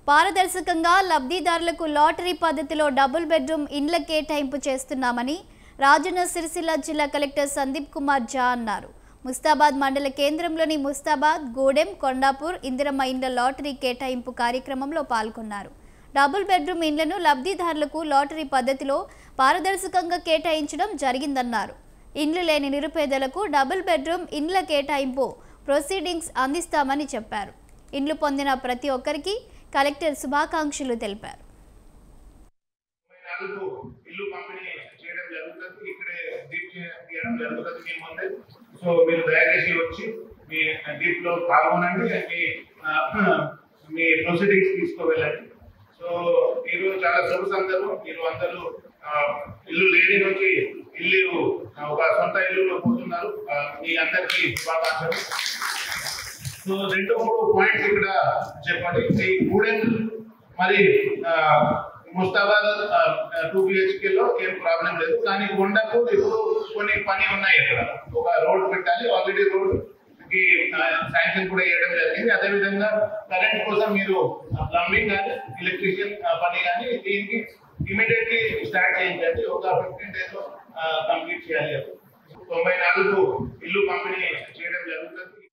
పారదర్శకంగా లబ్ధిదారులకు లాటరీ పద్ధతిలో డబుల్ బెడ్రూమ్ ఇండ్ల కేటాయింపు చేస్తున్నామని రాజన్న సిరిసిల్ల జిల్లా కలెక్టర్ సందీప్ కుమార్ ఝా అన్నారు. ముస్తాబాద్ మండల కేంద్రంలోని ముస్తాబాద్, గూడెం, కొండాపూర్ ఇందిరమ్మ ఇండ్ల లాటరీ కేటాయింపు కార్యక్రమంలో పాల్గొన్నారు. డబుల్ బెడ్రూమ్ ఇండ్లను లబ్ధిదారులకు లాటరీ పద్ధతిలో పారదర్శకంగా కేటాయించడం జరిగిందన్నారు. ఇండ్లు లేని నిరుపేదలకు డబుల్ బెడ్రూమ్ ఇండ్ల కేటాయింపు ప్రొసీడింగ్స్ అందిస్తామని చెప్పారు. ఇండ్లు పొందిన ప్రతి ఒక్కరికి కలెక్టర్ శుభాకాంక్షలు తెలిపారు. సో మీరు దయచేసి వచ్చి మీ డీప్ లో పాల్గొనండి, మీ ప్రొసీడింగ్స్ తీసుకువెళ్ళండి. సో మీరు చాలా శుభ సందర్భం. మీరు అందరూ ఇల్లు లేని నుంచి ఇల్లు ఒక సొంత ఇల్లు పోతున్నారు. మీ అందరికీ శుభాకాంక్షలు. సో 2-3 పాయింట్స్ ఇక్కడ చెప్పండి. ఈ గూడెం మరి ముస్తాబాద్ 2 BHK లో ఏం ప్రాబ్లం లేదు, కానీ కొండకు ఇప్పుడు కొన్ని పని ఉన్నాయి. ఇక్కడ ఒక రోడ్ పెట్టాలి. ఆల్రెడీ రోడ్ కి శాంక్షన్ కూడా చేయడం జరిగింది. అదేవిధంగా కరెంట్ కోసం మీరు ప్లంబింగ్ కానీ ఎలక్ట్రీషియన్ పని కానీ దీనికి ఇమీడియట్లీ స్టార్ట్ చేయించండి. ఒక 15 days లో కంప్లీట్ చేయాలి. 94 ఇల్లు పంపిణీ చేయడం జరుగుతుంది.